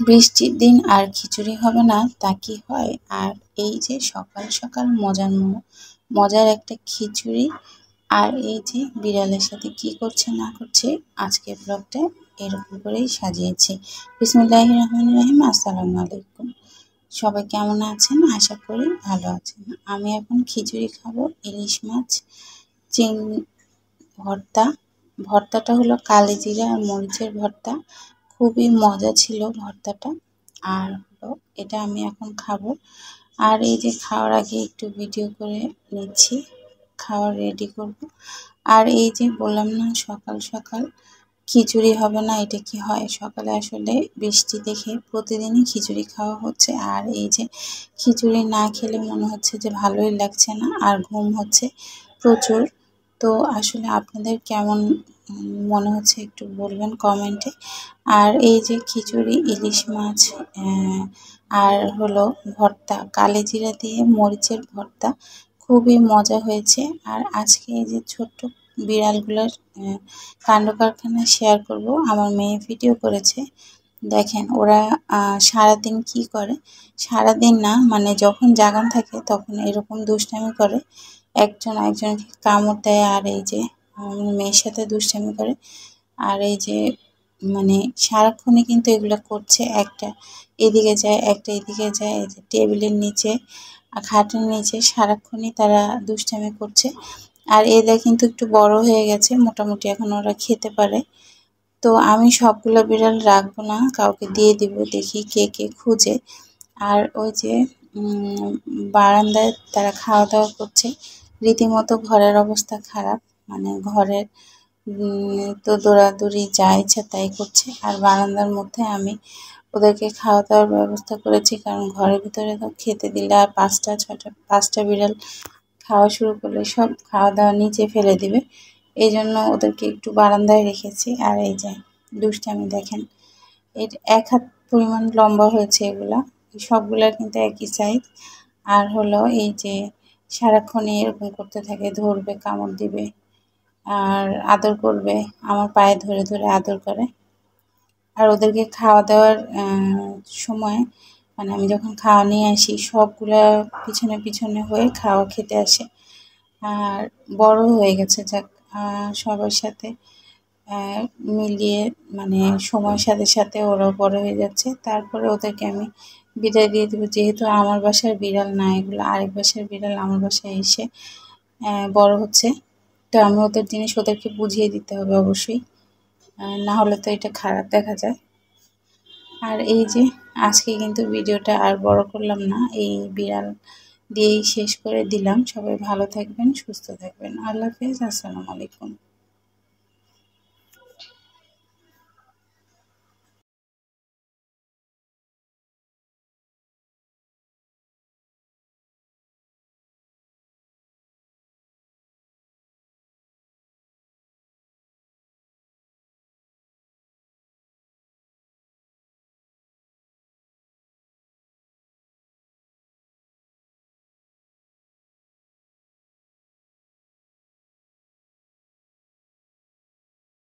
বৃষ্টির দিন আর খিচুড়ি হবে না তা কি হয়? আর এই যে সকাল সকাল মজার একটা খিচুড়ি, আর এই যে বিড়ালের সাথে কি করছে না করছে আজকের ব্লগটা এরকম করেই সাজিয়েছি। বিসমিল্লাহির রহমানির রহিম। আসসালামু আলাইকুম। সবাই কেমন আছেন? আশা করি ভালো আছেন। আমি এখন খিচুড়ি খাবো। ইলিশ মাছ চিং ভর্তা। ভর্তাটা হলো কালিজিরা আর মরিচের ভর্তা। খুবই মজা ছিল ভর্তাটা। আর হলো এটা আমি এখন খাবো। আর এই যে খাওয়ার আগে একটু ভিডিও করে নিচ্ছি, খাওয়ার রেডি করব। আর এই যে বললাম না সকাল সকাল খিচুড়ি হবে না, এটা কি হয়? সকালে আসলে বৃষ্টি দেখে প্রতিদিনই খিচুড়ি খাওয়া হচ্ছে। আর এই যে খিচুড়ি না খেলে মনে হচ্ছে যে ভালোই লাগছে না, আর ঘুম হচ্ছে প্রচুর। তো আসলে আপনাদের কেমন মনে হচ্ছে একটু বলবেন কমেন্টে। আর এই যে খিচুড়ি, ইলিশ মাছ আর হলো ভর্তা, কালিজিরা দিয়ে মরিচের ভর্তা, খুবই মজা হয়েছে। আর আজকে এই যে ছোট্ট বিড়ালগুলোর কাণ্ড কারখানা শেয়ার করব। আমার মেয়ে ভিডিও করেছে, দেখেন ওরা সারাদিন কি করে। সারাদিন না, মানে যখন জাগান থাকে তখন এরকম দুষ্টামি করে, একজন একজনকে কামড় দেয়। আর এই যে মেয়ের সাথে দুষ্টামি করে। আর এই যে মানে সারাক্ষণই কিন্তু এগুলো করছে, একটা এদিকে যায় একটা এদিকে যায়। এই যে টেবিলের নিচে খাটের নিচে সারাক্ষণই তারা দুষ্টামি করছে। আর এরা কিন্তু একটু বড় হয়ে গেছে, মোটামুটি এখন ওরা খেতে পারে। তো আমি সবগুলো বিড়াল রাখবো না, কাউকে দিয়ে দিব, দেখি কে কে খুঁজে। আর ওই যে বারান্দায় তারা খাওয়া দাওয়া করছে। রীতিমতো ঘরের অবস্থা খারাপ, মানে ঘরের তো দৌড়াদৌড়ি যা ইচ্ছা তাই করছে। আর বারান্দার মধ্যে আমি ওদেরকে খাওয়া দাওয়ার ব্যবস্থা করেছি, কারণ ঘরের ভিতরে তো খেতে দিলে আর পাঁচটা বিড়াল খাওয়া শুরু করলে সব খাওয়া দাওয়া নিচে ফেলে দিবে। এই জন্য ওদেরকে একটু বারান্দায় রেখেছি। আর এই যে দুষ্টামি দেখেন, এর 1 হাত পরিমাণ লম্বা হয়েছে এগুলা, সবগুলা কিন্তু একই সাইজ। আর হলো এই যে সারাক্ষণই এরকম করতে থাকে, ধরবে, কামড় দিবে, আর আদর করবে, আমার পায়ে ধরে ধরে আদর করে। আর ওদেরকে খাওয়া দাওয়ার সময়, মানে আমি যখন খাওয়া নিয়ে আসি সবগুলা পিছনে পিছনে হয়ে খাওয়া খেতে আসে। আর বড় হয়ে গেছে, যাক সবার সাথে মিলিয়ে, মানে সময়ের সাথে সাথে ওরাও বড় হয়ে যাচ্ছে। তারপরে ওদেরকে আমি বিদায় দিয়ে দেবো, যেহেতু আমার বাসার বিড়াল না এগুলো, আরেক বাসার বিড়াল আমার বাসায় এসে বড় হচ্ছে। তো আমি ওদের জিনিস ওদেরকে বুঝিয়ে দিতে হবে অবশ্যই, না হলে তো এটা খারাপ দেখা যায়। আর এই যে আজকে কিন্তু ভিডিওটা আর বড় করলাম না, এই বিড়াল দিয়েই শেষ করে দিলাম। সবাই ভালো থাকবেন, সুস্থ থাকবেন। আল্লাহ হাফেজ। আসসালামু আলাইকুম।